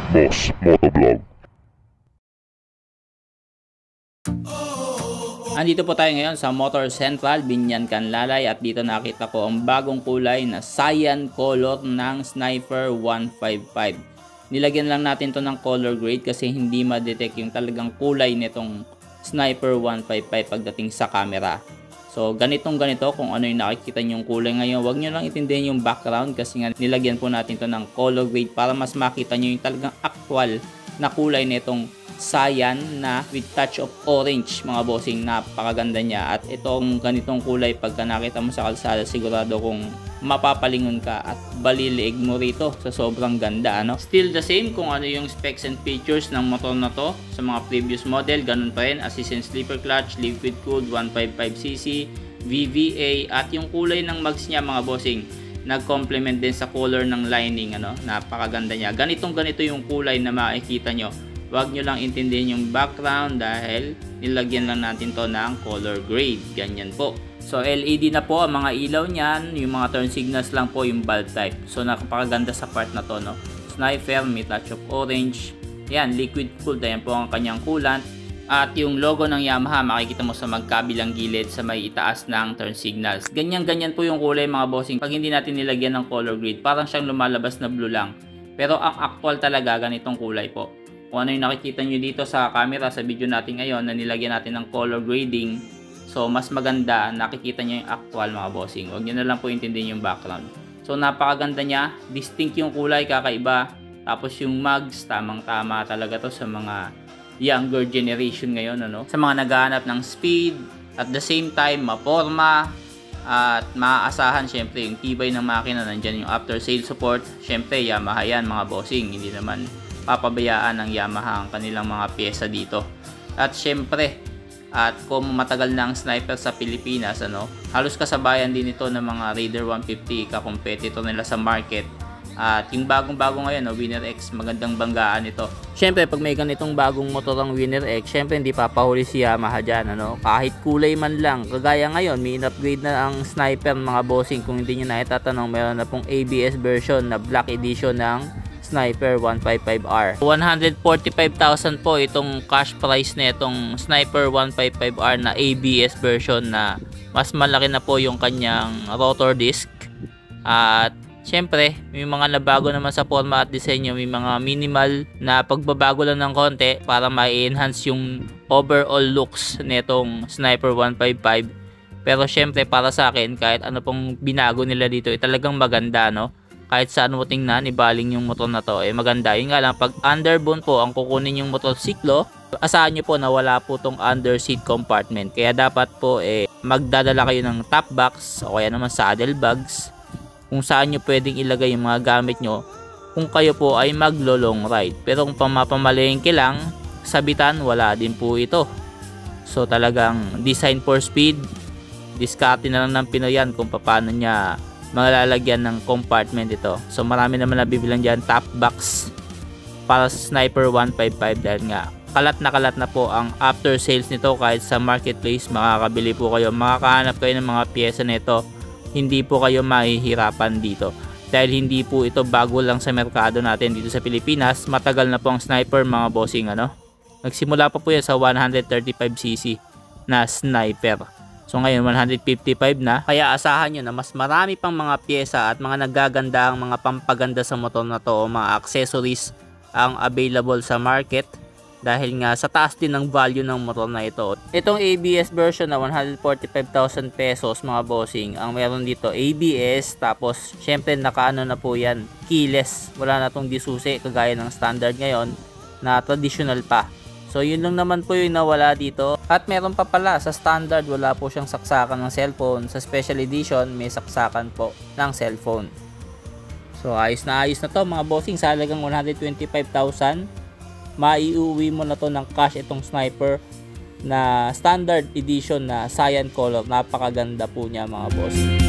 Boss Motovlog. Andito po tayo ngayon sa Motor Central, Binyan, Canlalay, at dito nakita ko ang bagong kulay na cyan color ng Sniper 155. Nilagyan lang natin to ng color grade kasi hindi ma-detect yung talagang kulay nitong Sniper 155 pagdating sa camera. So ganito kung ano yung nakikita nyong kulay ngayon. Huwag nyo lang itindihin yung background kasi nga nilagyan po natin to ng color grade para mas makita nyo yung talagang actual na kulay nitong cyan na with touch of orange, mga bossing. Napakaganda niya, at itong ganitong kulay pagka nakita mo sa kalsada, sigurado kung mapapalingon ka at baliliig mo rito sa sobrang ganda, ano. Still the same kung ano yung specs and features ng motor na to sa mga previous model, ganun pa rin. Assistant sleeper clutch, liquid cooled 155cc, VVA, at yung kulay ng mags niya, mga bossing, nag-complement din sa color ng lining, ano. Napakaganda niya. Ganito yung kulay na makikita nyo. Huwag nyo lang intindihin yung background dahil nilagyan lang natin to ng color grade. Ganyan po. So LED na po ang mga ilaw niyan. Yung mga turn signals lang po yung bulb type. So napakaganda sa part na to, no. Sniper, may touch of orange. Yan, liquid cooled. Ayan po ang kanyang coolant. At yung logo ng Yamaha makikita mo sa magkabilang gilid sa may itaas ng turn signals. Ganyan po yung kulay, mga bossing. Pag hindi natin nilagyan ng color grade, parang siyang lumalabas na blue lang. Pero ang actual talaga ganitong kulay po. Kung ano yung nakikita nyo dito sa camera sa video natin ngayon na nilagyan natin ng color grading, so mas maganda, nakikita nyo yung actual, mga bossing. Huwag nyo na lang po intindihin yung background. So napakaganda niya, distinct yung kulay, kakaiba. Tapos yung mags, tamang tama talaga to sa mga younger generation ngayon, ano? Sa mga naghahanap ng speed, at the same time maporma, at maaasahan syempre yung tibay ng makina. Nandyan yung after sale support, syempre Yamaha yan, mga bossing. Hindi naman papabayaan ng Yamaha ang kanilang mga pyesa dito. At syempre, at kung matagal na ang Sniper sa Pilipinas, ano, halos kasabayan din ito ng mga Raider 150, ka-competitor nila sa market. At yung bagong-bago ngayon, no, Winner X, magandang banggaan ito. Syempre, pag may ganitong bagong motor ang Winner X, syempre hindi papahuli si Yamaha dyan, ano? Kahit kulay man lang. Kagaya ngayon, may in-upgrade na ang Sniper, mga bossing. Kung hindi nyo na itatanong, meron na pong ABS version na black edition ng Sniper 155R. 145,000 po itong cash price na itong Sniper 155R na ABS version, na mas malaki na po yung kanyang rotor disc. At syempre, may mga nabago naman sa forma at disenyo. May mga minimal na pagbabago lang ng konti para ma-enhance yung overall looks nitong Sniper 155. Pero syempre, para sa akin, kahit ano pong binago nila dito, talagang maganda, no? Kahit saan mo tingnan, ibaling yung motor na to, maganda. Yun nga lang, pag underbone po ang kukunin yung motorsiklo, asahan nyo po na wala po tong under seat compartment. Kaya dapat po magdadala kayo ng top box o kaya naman saddle bags kung saan nyo pwedeng ilagay yung mga gamit nyo kung kayo po ay maglo-long ride. Pero kung pamapamalengke lang, sabitan, wala din po ito. So talagang design for speed, diskarte na lang ng Pinoy yan kung paano niya malalagyan ng compartment ito. So marami naman nabibilang dyan top box para sa Sniper 155 dahil nga kalat na po ang after sales nito. Kahit sa marketplace makakabili po kayo, makakahanap kayo ng mga pyesa nito, hindi po kayo mahihirapan dito dahil hindi po ito bago lang sa merkado natin dito sa Pilipinas. Matagal na po ang Sniper, mga bossing, ano. Nagsimula pa po yan sa 135cc na Sniper. So ngayon 155 na, kaya asahan nyo na mas marami pang mga pyesa at mga nagaganda ang mga pampaganda sa motor na to o mga accessories ang available sa market dahil nga sa taas din ng value ng motor na ito. Itong ABS version na 145,000 pesos, mga bossing, ang meron dito ABS, tapos syempre nakaano na po yan, keyless, wala na tong disusi kagaya ng standard ngayon na traditional pa. So yun lang naman po yung nawala dito. At meron pa pala, sa standard wala po siyang saksakan ng cellphone. Sa special edition may saksakan po ng cellphone. So ayos na to, mga bossing. Sa halagang 125,000 maiuwi mo na to ng cash itong Sniper na standard edition na cyan color. Napakaganda po niya, mga bossing.